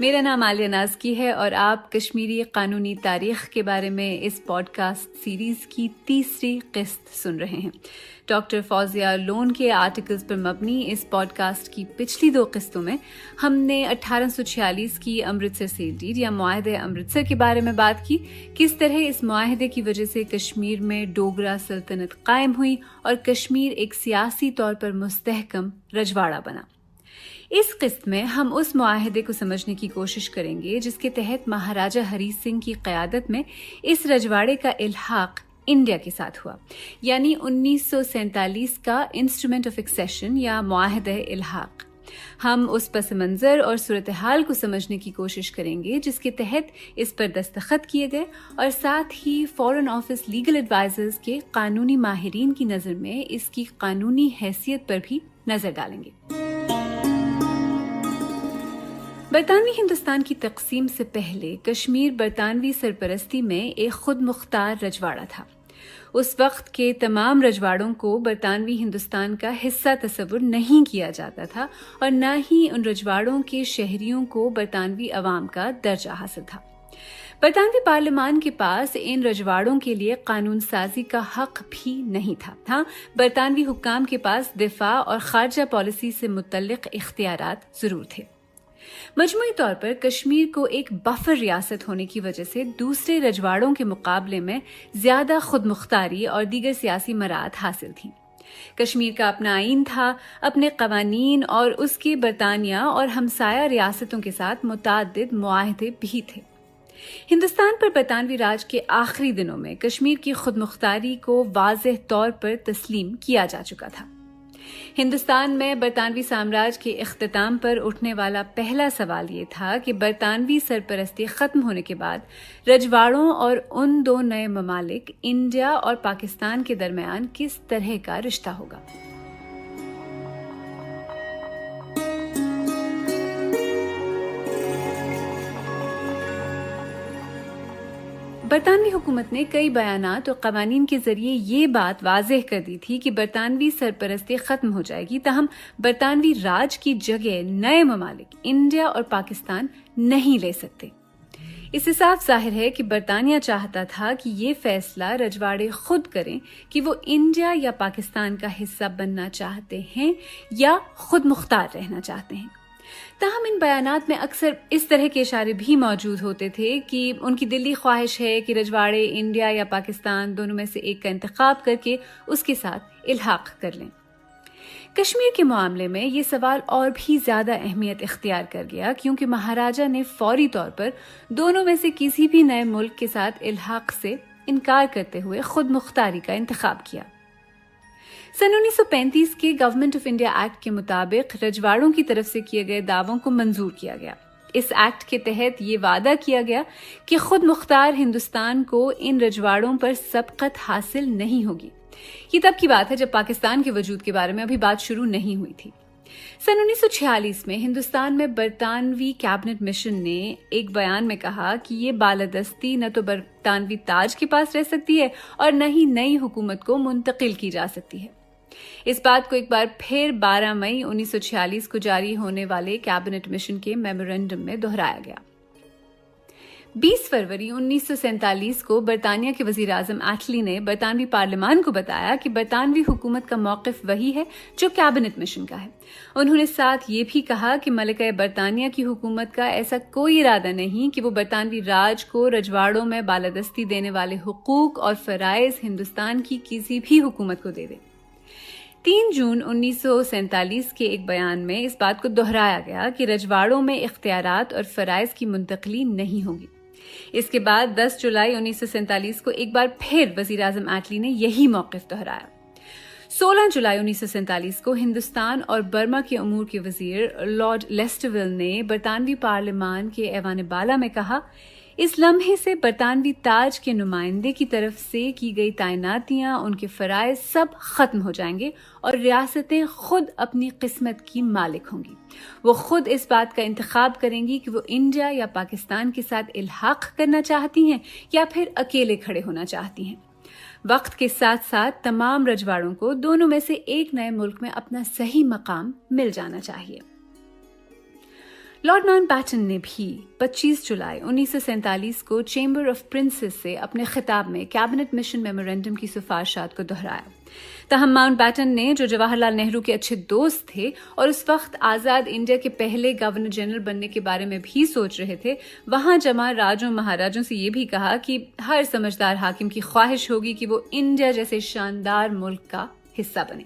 میرا نام عالیہ نازکی ہے اور آپ کشمیری قانونی تاریخ کے بارے میں اس پوڈ کاسٹ سیریز کی تیسری قسط سن رہے ہیں۔ ڈاکٹر فوزیہ لون کے آرٹیکلز پر مبنی اس پوڈ کاسٹ کی پچھلی 2 قسطوں میں ہم نے 1846 کی امرتسر سیل ڈیڈ یا معاہدہ امرتسر کے بارے میں بات کی، کس طرح اس معاہدے کی وجہ سے کشمیر میں ڈوگرا سلطنت قائم ہوئی اور کشمیر ایک سیاسی طور پر مستحکم رجواڑہ بنا۔ اس قسط میں ہم اس معاہدے کو سمجھنے کی کوشش کریں گے جس کے تحت مہاراجہ ہری سنگھ کی قیادت میں اس رجواڑے کا الحاق انڈیا کے ساتھ ہوا، یعنی 1947 کا انسٹرومنٹ آف ایکسیشن یا معاہدہ الحاق۔ ہم اس پس منظر اور صورتحال کو سمجھنے کی کوشش کریں گے جس کے تحت اس پر دستخط کیے گئے اور ساتھ ہی فارن آفس لیگل ایڈوائزرز کے قانونی ماہرین کی نظر میں اس کی قانونی حیثیت پر بھی نظر ڈالیں گے۔ برطانوی ہندوستان کی تقسیم سے پہلے کشمیر برطانوی سرپرستی میں ایک خود مختار رجواڑہ تھا۔ اس وقت کے تمام رجواڑوں کو برطانوی ہندوستان کا حصہ تصور نہیں کیا جاتا تھا اور نہ ہی ان رجواڑوں کے شہریوں کو برطانوی عوام کا درجہ حاصل تھا۔ برطانوی پارلیمان کے پاس ان رجواڑوں کے لیے قانون سازی کا حق بھی نہیں تھا۔ ہاں، برطانوی حکام کے پاس دفاع اور خارجہ پالیسی سے متعلق اختیارات ضرور تھے۔ مجموعی طور پر کشمیر کو ایک بفر ریاست ہونے کی وجہ سے دوسرے رجواڑوں کے مقابلے میں زیادہ خود مختاری اور دیگر سیاسی مراعات حاصل تھیں۔ کشمیر کا اپنا آئین تھا، اپنے قوانین اور اس کے برطانیہ اور ہمسایہ ریاستوں کے ساتھ متعدد معاہدے بھی تھے۔ ہندوستان پر برطانوی راج کے آخری دنوں میں کشمیر کی خود مختاری کو واضح طور پر تسلیم کیا جا چکا تھا۔ ہندوستان میں برطانوی سامراج کے اختتام پر اٹھنے والا پہلا سوال یہ تھا کہ برطانوی سرپرستی ختم ہونے کے بعد رجواڑوں اور ان 2 نئے ممالک انڈیا اور پاکستان کے درمیان کس طرح کا رشتہ ہوگا۔ برطانوی حکومت نے کئی بیانات اور قوانین کے ذریعے یہ بات واضح کر دی تھی کہ برطانوی سرپرستی ختم ہو جائے گی، تاہم برطانوی راج کی جگہ نئے ممالک انڈیا اور پاکستان نہیں لے سکتے۔ اس سے صاف ظاہر ہے کہ برطانیہ چاہتا تھا کہ یہ فیصلہ رجواڑے خود کریں کہ وہ انڈیا یا پاکستان کا حصہ بننا چاہتے ہیں یا خود مختار رہنا چاہتے ہیں۔ تاہم ان بیانات میں اکثر اس طرح کے اشارے بھی موجود ہوتے تھے کہ ان کی دلی خواہش ہے کہ رجواڑے انڈیا یا پاکستان دونوں میں سے ایک کا انتخاب کر کے اس کے ساتھ الحاق کر لیں۔ کشمیر کے معاملے میں یہ سوال اور بھی زیادہ اہمیت اختیار کر گیا کیونکہ مہاراجہ نے فوری طور پر دونوں میں سے کسی بھی نئے ملک کے ساتھ الحاق سے انکار کرتے ہوئے خود مختاری کا انتخاب کیا۔ سن 1935 کے گورنمنٹ آف انڈیا ایکٹ کے مطابق رجواڑوں کی طرف سے کیے گئے دعووں کو منظور کیا گیا۔ اس ایکٹ کے تحت یہ وعدہ کیا گیا کہ خود مختار ہندوستان کو ان رجواڑوں پر سبقت حاصل نہیں ہوگی۔ یہ تب کی بات ہے جب پاکستان کے وجود کے بارے میں ابھی بات شروع نہیں ہوئی تھی۔ سن 1946 میں ہندوستان میں برطانوی کیبنٹ مشن نے ایک بیان میں کہا کہ یہ بالادستی نہ تو برطانوی تاج کے پاس رہ سکتی ہے اور نہ ہی نئی حکومت کو منتقل کی جا سکتی ہے۔ اس بات کو ایک بار پھر 12 مئی 1946 کو جاری ہونے والے کیبنٹ مشن کے میمورنڈم میں دہرایا گیا۔ 20 فروری 1947 کو برطانیہ کے وزیر اعظم ایٹلی نے برطانوی پارلیمان کو بتایا کہ برطانوی حکومت کا موقف وہی ہے جو کیبنٹ مشن کا ہے۔ انہوں نے ساتھ یہ بھی کہا کہ ملکہ برطانیہ کی حکومت کا ایسا کوئی ارادہ نہیں کہ وہ برطانوی راج کو رجواڑوں میں بالادستی دینے والے حقوق اور فرائض ہندوستان کی کسی بھی حکومت کو دے دے۔ 3 جون 1947 کے ایک بیان میں اس بات کو دہرایا گیا کہ رجواڑوں میں اختیارات اور فرائض کی منتقلی نہیں ہوگی۔ اس کے بعد 10 جولائی 1947 کو ایک بار پھر وزیر اعظم ایٹلی نے یہی موقف دہرایا۔ 16 جولائی 1947 کو ہندوستان اور برما کے امور کے وزیر لارڈ لیسٹرول نے برطانوی پارلیمان کے ایوان بالا میں کہا، اس لمحے سے برطانوی تاج کے نمائندے کی طرف سے کی گئی تعیناتیاں، ان کے فرائض سب ختم ہو جائیں گے اور ریاستیں خود اپنی قسمت کی مالک ہوں گی۔ وہ خود اس بات کا انتخاب کریں گی کہ وہ انڈیا یا پاکستان کے ساتھ الحاق کرنا چاہتی ہیں یا پھر اکیلے کھڑے ہونا چاہتی ہیں۔ وقت کے ساتھ ساتھ تمام رجواڑوں کو دونوں میں سے ایک نئے ملک میں اپنا صحیح مقام مل جانا چاہیے۔ लॉर्ड माउंटबैटन ने भी 25 जुलाई 1947 को चेंबर ऑफ प्रिंसेस से अपने खिताब में कैबिनेट मिशन मेमोरेंडम की सिफारिशात को दोहराया। तहम माउंटबैटन ने, जो जवाहरलाल नेहरू के अच्छे दोस्त थे और उस वक्त आज़ाद इंडिया के पहले गवर्नर जनरल बनने के बारे में भी सोच रहे थे, वहां जमा राजों महाराजों से ये भी कहा कि हर समझदार हाकिम की ख्वाहिश होगी कि वो इंडिया जैसे शानदार मुल्क का हिस्सा बने।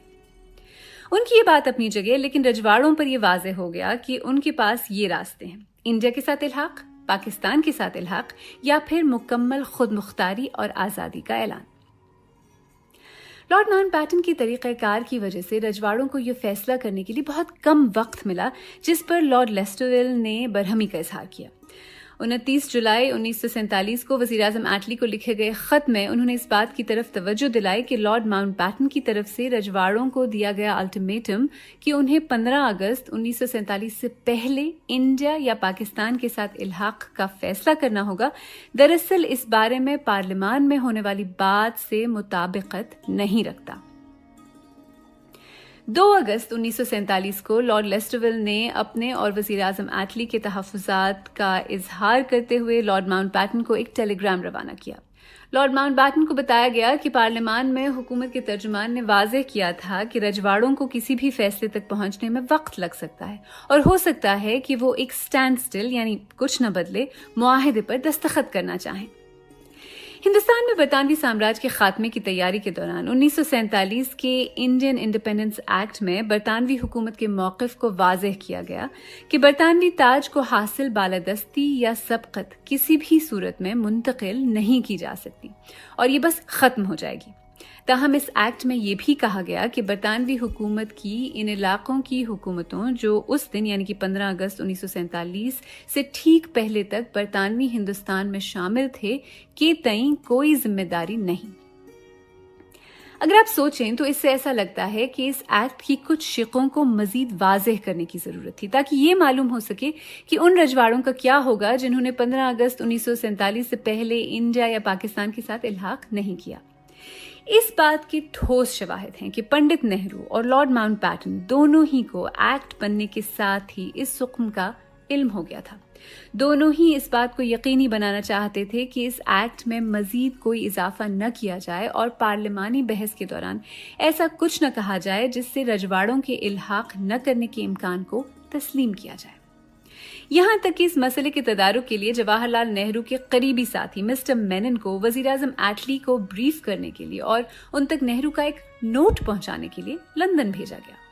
उनकी ये बात अपनी जगह, लेकिन रजवाड़ों पर यह वाज़ेह हो गया कि उनके पास ये रास्ते हैं: इंडिया के साथ इल्हाक, पाकिस्तान के साथ इल्हाक, या फिर मुकम्मल खुद मुख्तारी और आज़ादी का ऐलान। लॉर्ड माउंटबैटन की तरीक़ाकार की वजह से रजवाड़ों को यह फैसला करने के लिए बहुत कम वक्त मिला, जिस पर लॉर्ड लेस्टरविल ने बरहमी का इजहार किया। 29 जुलाई 1947 को वज़ीर-ए-आज़म एटली को लिखे गए खत में उन्होंने इस बात की तरफ तवज्जो दिलाई कि लॉर्ड माउंटबैटन की तरफ से रजवाड़ों को दिया गया अल्टीमेटम कि उन्हें 15 अगस्त 1947 से पहले इंडिया या पाकिस्तान के साथ इल्हाक का फैसला करना होगा, दरअसल इस बारे में पार्लियामान में होने वाली बात से मुताबिकत नहीं रखता। 2 अगस्त 1947 को लॉर्ड लेस्टरविल ने अपने और वज़ीर-ए-आज़म एटली के तहफ़्फ़ुज़ात का इजहार करते हुए लॉर्ड माउंटबैटन को एक टेलीग्राम रवाना किया। लॉर्ड माउंटबैटन को बताया गया कि पार्लियामान में हुकूमत के तर्जुमान ने वाज़ेह किया था कि रजवाड़ों को किसी भी फैसले तक पहुंचने में वक्त लग सकता है और हो सकता है कि वो एक स्टैंड स्टिल, यानी कुछ न बदले, मुआहदे पर दस्तखत करना चाहें। हिंदुस्तान में बरतानवी साम्राज्य के खात्मे की तैयारी के दौरान 1947 के इंडियन इंडिपेंडेंस एक्ट में बरतानवी हुकूमत के मौक़िफ़ को वाज़ेह किया गया कि बरतानवी ताज को हासिल बालादस्ती या सबकत किसी भी सूरत में मुंतकिल नहीं की जा सकती और ये बस ख़त्म हो जाएगी। ताहम इस एक्ट में यह भी कहा गया कि बरतानवी हुकूमत की इन इलाकों की हुकूमतों, जो उस दिन यानी कि 15 अगस्त 1947 से ठीक पहले तक बरतानवी हिंदुस्तान में शामिल थे, के तई कोई जिम्मेदारी नहीं। अगर आप सोचें तो इससे ऐसा लगता है कि इस एक्ट की कुछ शिकों को मजीद वाज़ेह करने की जरूरत थी, ताकि ये मालूम हो सके कि उन रजवाड़ों का क्या होगा जिन्होंने 15 अगस्त 1947 से पहले इंडिया या पाकिस्तान के साथ इल्हाक नहीं किया। इस बात के ठोस शवाहिद हैं कि पंडित नेहरू और लॉर्ड माउंटबैटन दोनों ही को एक्ट बनने के साथ ही इस हुक्म का इल्म हो गया था। दोनों ही इस बात को यकीनी बनाना चाहते थे कि इस एक्ट में मजीद कोई इजाफा न किया जाए और पार्लिमानी बहस के दौरान ऐसा कुछ न कहा जाए जिससे रजवाड़ों के इल्हाक न करने के इम्कान को तस्लीम किया जाए। यहाँ तक कि इस मसले के तदारुक के लिए जवाहरलाल नेहरू के करीबी साथी मिस्टर मेनन को वज़ीर-ए-आज़म एटली को ब्रीफ करने के लिए और उन तक नेहरू का एक नोट पहुंचाने के लिए लंदन भेजा गया।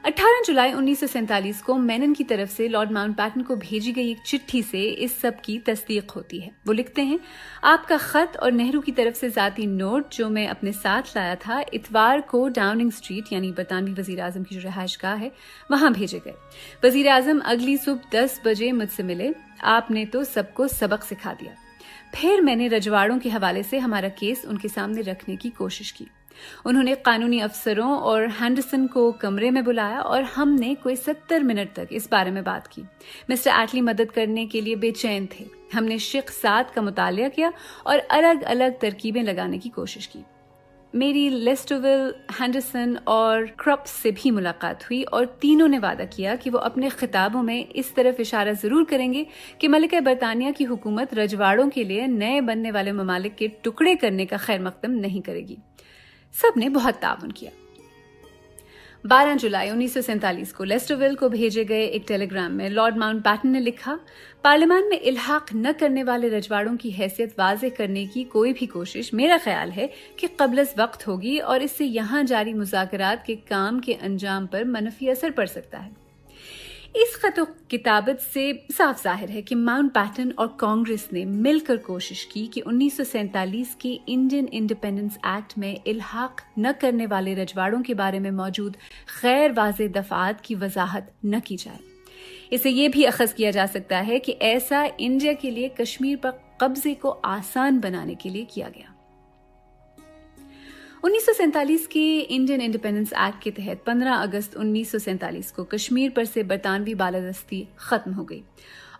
18 जुलाई 1947 को मेनन की तरफ से लॉर्ड माउंटबैटन को भेजी गई एक चिट्ठी से इस सब की तस्दीक होती है। वो लिखते हैं, आपका खत और नेहरू की तरफ से जाती नोट जो मैं अपने साथ लाया था, इतवार को डाउनिंग स्ट्रीट यानी बरतानवी वजीर आजम की जो रिहाइशगाह है वहां भेजे गए। वजीर आजम अगली सुबह 10 बजे मुझसे मिले। आपने तो सबको सबक सिखा दिया। फिर मैंने रजवाड़ों के हवाले से हमारा केस उनके सामने रखने की कोशिश की। उन्होंने कानूनी अफसरों और हैंडरसन को कमरे में बुलाया और हमने कोई 70 मिनट तक इस बारे में बात की। मिस्टर एटली मदद करने के लिए बेचैन थे। हमने शिक 7 का मुतालिया किया और अलग अलग तरकीबें लगाने की कोशिश की। मेरी लेस्टरविल, हैंडरसन और क्रॉप्स से भी मुलाकात हुई और तीनों ने वादा किया कि वो अपने खिताबों में इस तरफ इशारा जरूर करेंगे कि मलिका बरतानिया की हुकूमत रजवाड़ों के लिए नए बनने वाले ममालिक के टुकड़े करने का खैर मकदम नहीं करेगी। सब ने बहुत ताउन किया। 12 जुलाई 1947 को लेस्टरविल को भेजे गए एक टेलीग्राम में लॉर्ड माउंटबैटन ने लिखा, पार्लियामान में इल्हाक न करने वाले रजवाड़ों की हैसियत वाज़ेह करने की कोई भी कोशिश मेरा ख्याल है कि क़ब्ल वक्त होगी और इससे यहाँ जारी मुज़ाकरात के काम के अंजाम पर मनफी असर पड़ सकता है। इस खत किताबत से साफ जाहिर है कि माउंटबैटन और कांग्रेस ने मिलकर कोशिश की कि 1947 के इंडियन इंडिपेंडेंस एक्ट में इल्हाक न करने वाले रजवाड़ों के बारे में मौजूद गैर वाज़ेह दफ़ात की वजाहत न की जाए। इसे ये भी अखज़ किया जा सकता है कि ऐसा इंडिया के लिए कश्मीर पर कब्जे को आसान बनाने के लिए किया गया। 1947 के इंडियन इंडिपेंडेंस एक्ट के तहत 15 अगस्त 1947 को कश्मीर पर से बरतानवी बालादस्ती खत्म हो गई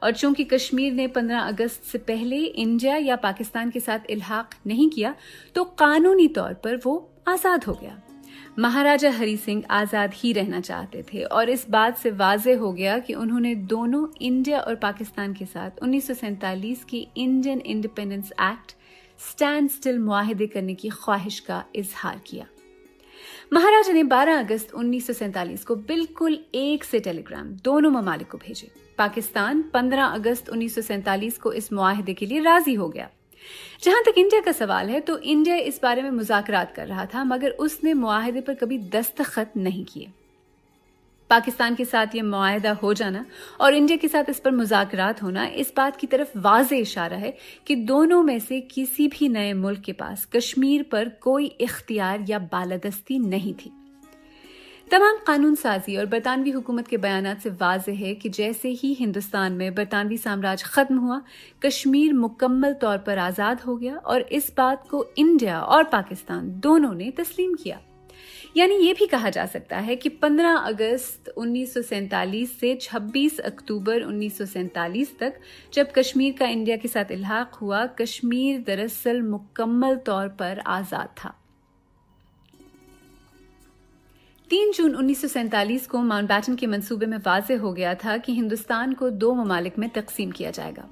और चूंकि कश्मीर ने 15 अगस्त से पहले इंडिया या पाकिस्तान के साथ इल्हाक नहीं किया तो कानूनी तौर पर वो आज़ाद हो गया। महाराजा हरी सिंह आज़ाद ही रहना चाहते थे और इस बात से वाज़ेह हो गया कि उन्होंने दोनों इंडिया और पाकिस्तान के साथ 1947 की Indian independence act standstill मुआहदे करने की ख्वाहिश का इजहार किया। महाराजा ने 12 अगस्त 1947 को बिल्कुल एक से टेलीग्राम दोनों ममालिक को भेजे। पाकिस्तान 15 अगस्त 1947 को इस मुआहदे के लिए राजी हो गया। जहां तक इंडिया का सवाल है तो इंडिया इस बारे में मुज़ाकरात कर रहा था, मगर उसने मुआहदे पर कभी दस्तखत नहीं किए। पाकिस्तान के साथ ये मुआहदा हो जाना और इंडिया के साथ इस पर मुज़ाकरात होना इस बात की तरफ वाज़ेह इशारा है कि दोनों में से किसी भी नए मुल्क के पास कश्मीर पर कोई इख्तियार या बालादस्ती नहीं थी। तमाम कानून साजी और बरतानवी हुकूमत के बयानात से वाज़ेह है कि जैसे ही हिंदुस्तान में बरतानवी साम्राज्य खत्म हुआ, कश्मीर मुकम्मल तौर पर आज़ाद हो गया और इस बात को इंडिया और पाकिस्तान दोनों ने तस्लीम किया। यानी ये भी कहा जा सकता है कि 15 अगस्त 1947 से 26 अक्टूबर 1947 तक जब कश्मीर का इंडिया के साथ इल्हाक हुआ, कश्मीर दरअसल मुकम्मल तौर पर आज़ाद था। 3 जून 1947 को माउंटबैटन के मंसूबे में वाज़ेह हो गया था कि हिंदुस्तान को 2 ममालिक में तकसीम किया जाएगा।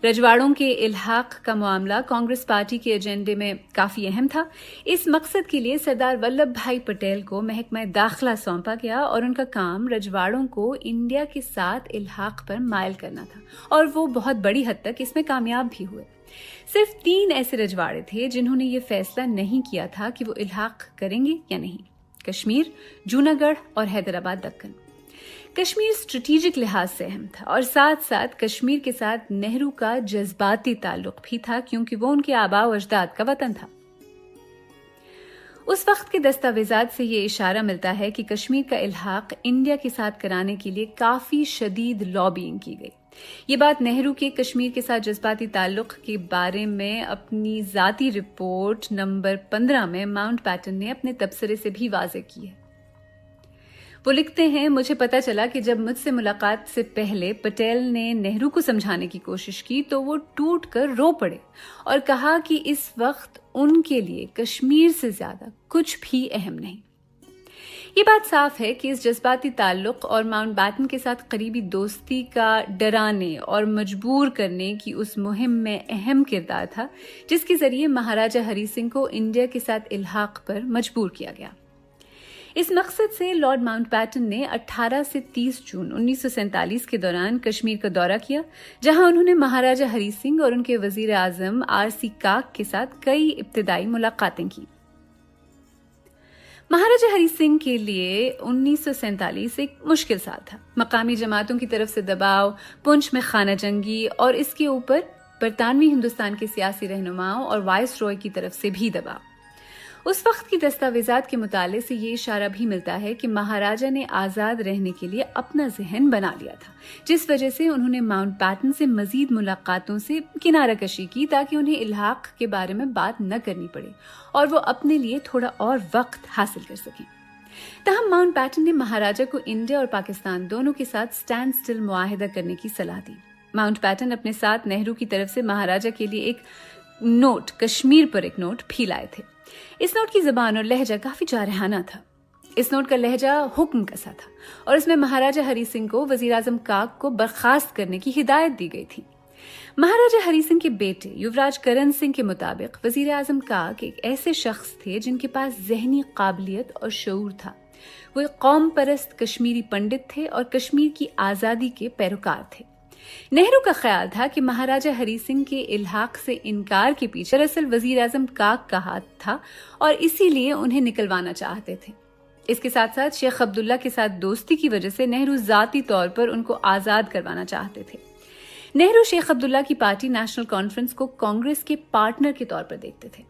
रजवाड़ों के इल्हाक का मामला कांग्रेस पार्टी के एजेंडे में काफी अहम था। इस मकसद के लिए सरदार वल्लभ भाई पटेल को महकमा दाखिला सौंपा गया और उनका काम रजवाड़ों को इंडिया के साथ इल्हाक पर मायल करना था और वो बहुत बड़ी हद तक इसमें कामयाब भी हुए। सिर्फ 3 ऐसे रजवाड़े थे जिन्होंने ये फैसला नहीं किया था कि वो इल्हाक करेंगे या नहीं: कश्मीर, जूनागढ़ और हैदराबाद दक्कन। कश्मीर स्ट्रेटेजिक लिहाज से अहम था और साथ साथ कश्मीर के साथ नेहरू का जज्बाती ताल्लुक भी था, क्योंकि वो उनके आबा व अजदाद का वतन था। उस वक्त के दस्तावेजात से ये इशारा मिलता है कि कश्मीर का इल्हाक इंडिया के साथ कराने के लिए काफी शदीद लॉबिंग की गई। ये बात नेहरू के कश्मीर के साथ जज्बाती ताल्लुक के बारे में अपनी जाती रिपोर्ट नंबर 15 में माउंटबैटन ने अपने तबसरे से भी वाज़ेह की है। वो लिखते हैं, मुझे पता चला कि जब मुझसे मुलाकात से पहले पटेल ने नेहरू को समझाने की कोशिश की तो वो टूट कर रो पड़े और कहा कि इस वक्त उनके लिए कश्मीर से ज्यादा कुछ भी अहम नहीं। ये बात साफ है कि इस जज्बाती ताल्लुक और माउंटबैटन के साथ करीबी दोस्ती का डराने और मजबूर करने की उस मुहिम में अहम किरदार था, जिसके जरिए महाराजा हरी सिंह को इंडिया के साथ इल्हाक पर मजबूर किया गया। इस मकसद से लॉर्ड माउंटबैटन ने 18 से 30 जून 1947 के दौरान कश्मीर का दौरा किया, जहां उन्होंने महाराजा हरी सिंह और उनके वजीर आजम आरसी काक के साथ कई इब्तिदाई मुलाकातें की। महाराजा हरी सिंह के लिए 1947 एक मुश्किल साल था। मकामी जमातों की तरफ से दबाव, पुंछ में खाना जंगी और इसके ऊपर बरतानवी हिंदुस्तान के सियासी रहनुमाओं और वाइस रॉय की तरफ से भी दबाव। उस वक्त की दस्तावेजात के मुताले से ये इशारा भी मिलता है कि महाराजा ने आज़ाद रहने के लिए अपना जहन बना लिया था, जिस वजह से उन्होंने माउंटबैटन से मजीद मुलाकातों से किनारा कशी की ताकि उन्हें इल्हाक के बारे में बात न करनी पड़े और वो अपने लिए थोड़ा और वक्त हासिल कर सकें। तहम माउंटबैटन ने महाराजा को इंडिया और पाकिस्तान दोनों के साथ स्टैंड स्टिल मुआहिदा करने की सलाह दी। माउंटबैटन अपने साथ नेहरू की तरफ से महाराजा के लिए एक नोट, कश्मीर पर एक नोट भी लाए थे। इस नोट की ज़बान और लहजा काफी जारहाना था। इस नोट का लहजा हुक्म कसा था और इसमें महाराजा हरी सिंह को वजीर आजम काक को बर्खास्त करने की हिदायत दी गई थी। महाराजा हरी सिंह के बेटे युवराज करण सिंह के मुताबिक वजीर आजम काक एक ऐसे शख्स थे जिनके पास ज़हनी काबिलियत और शऊर था। वो एक कौम परस्त कश्मीरी पंडित थे और कश्मीर की आज़ादी के पैरोकार थे। नेहरू का ख्याल था कि महाराजा हरी सिंह के इल्हाक से इनकार के पीछे दरअसल वजीर आजम काक का हाथ था और इसीलिए उन्हें निकलवाना चाहते थे। इसके साथ साथ शेख अब्दुल्ला के साथ दोस्ती की वजह से नेहरू जाती तौर पर उनको आजाद करवाना चाहते थे। नेहरू शेख अब्दुल्ला की पार्टी नेशनल कॉन्फ्रेंस को कांग्रेस के पार्टनर के तौर पर देखते थे।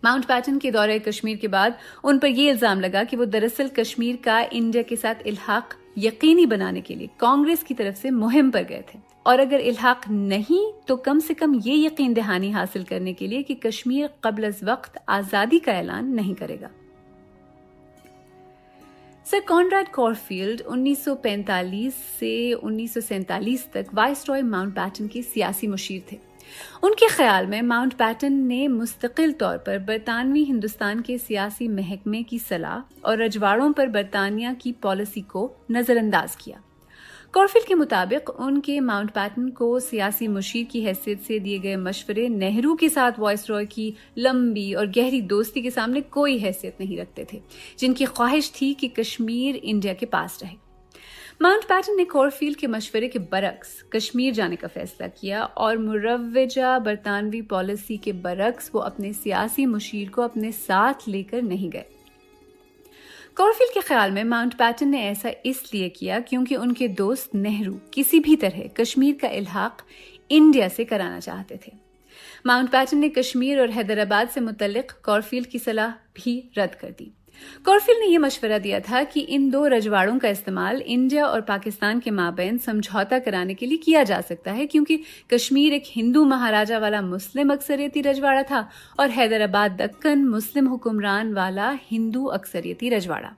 माउंटबैटन के दौरे कश्मीर के बाद उन पर यह इल्जाम लगा कि वो दरअसल कश्मीर का इंडिया के साथ इल्हाक यकीनी बनाने के लिए कांग्रेस की तरफ से मुहिम पर गए थे और अगर इल्हाक नहीं तो कम से कम ये यकीन दहानी हासिल करने के लिए कि कश्मीर क़ब्ल अज़ वक्त आज़ादी का ऐलान नहीं करेगा। सर कॉनराड कॉरफील्ड 1945 से 1947 तक वाइसरॉय माउंटबैटन के सियासी मुशीर थे। ان کے خیال میں ماؤنٹ بیٹن نے مستقل طور پر برطانوی ہندوستان کے سیاسی محکمے کی صلاح اور رجواڑوں پر برطانیہ کی پالیسی کو نظر انداز کیا۔ کورفیلڈ کے مطابق ان کے ماؤنٹ بیٹن کو سیاسی مشیر کی حیثیت سے دیے گئے مشورے نہرو کے ساتھ وائس رائے کی لمبی اور گہری دوستی کے سامنے کوئی حیثیت نہیں رکھتے تھے، جن کی خواہش تھی کہ کشمیر انڈیا کے پاس رہے۔ ماؤنٹ بیٹن نے کورفیلڈ کے مشورے کے برعکس کشمیر جانے کا فیصلہ کیا اور مروجہ برطانوی پالیسی کے برعکس وہ اپنے سیاسی مشیر کو اپنے ساتھ لے کر نہیں گئے۔ کورفیلڈ کے خیال میں ماؤنٹ بیٹن نے ایسا اس لیے کیا کیونکہ ان کے دوست نہرو کسی بھی طرح کشمیر کا الحاق انڈیا سے کرانا چاہتے تھے۔ ماؤنٹ بیٹن نے کشمیر اور حیدرآباد سے متعلق کورفیلڈ کی صلاح بھی رد کر دی۔ کورفیلڈ نے یہ مشورہ دیا تھا کہ ان دو رجواڑوں کا استعمال انڈیا اور پاکستان کے مابین سمجھوتا کرانے کے لیے کیا جا سکتا ہے، کیونکہ کشمیر ایک ہندو مہاراجہ والا مسلم اکثریتی رجواڑا تھا اور حیدرآباد دکن مسلم حکمران والا ہندو اکثریتی رجواڑا۔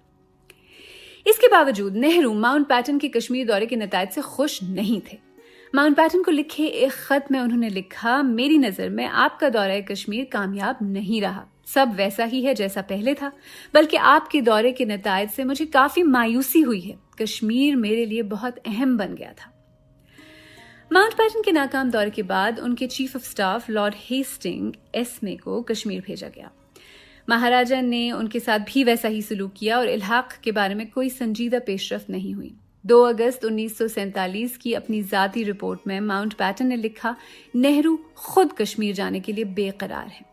اس کے باوجود نہرو ماؤنٹ بیٹن کے کشمیر دورے کے نتائج سے خوش نہیں تھے۔ ماؤنٹ بیٹن کو لکھے ایک خط میں انہوں نے لکھا، میری نظر میں آپ کا دورہ کشمیر کامیاب نہیں رہا، سب ویسا ہی ہے جیسا پہلے تھا، بلکہ آپ کے دورے کے نتائج سے مجھے کافی مایوسی ہوئی ہے، کشمیر میرے لیے بہت اہم بن گیا تھا۔ ماؤنٹ بیٹن کے ناکام دورے کے بعد ان کے chief of staff Lord Hastings Ismay کو کشمیر بھیجا گیا۔ مہاراجہ نے ان کے ساتھ بھی ویسا ہی سلوک کیا اور الحاق کے بارے میں کوئی سنجیدہ پیش رفت نہیں ہوئی۔ 2 اگست 1947 کی اپنی ذاتی رپورٹ میں ماؤنٹ بیٹن نے لکھا، نہرو خود کشمیر جانے کے لیے بے قرار ہے۔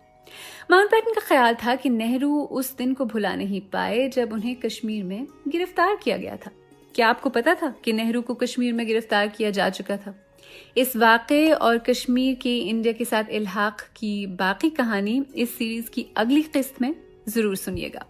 ماؤنٹ بیٹن کا خیال تھا کہ نہرو اس دن کو بھلا نہیں پائے جب انہیں کشمیر میں گرفتار کیا گیا تھا۔ کیا آپ کو پتا تھا کہ نہرو کو کشمیر میں گرفتار کیا جا چکا تھا؟ اس واقعے اور کشمیر کے انڈیا کے ساتھ الحاق کی باقی کہانی اس سیریز کی اگلی قسط میں ضرور سنیے گا۔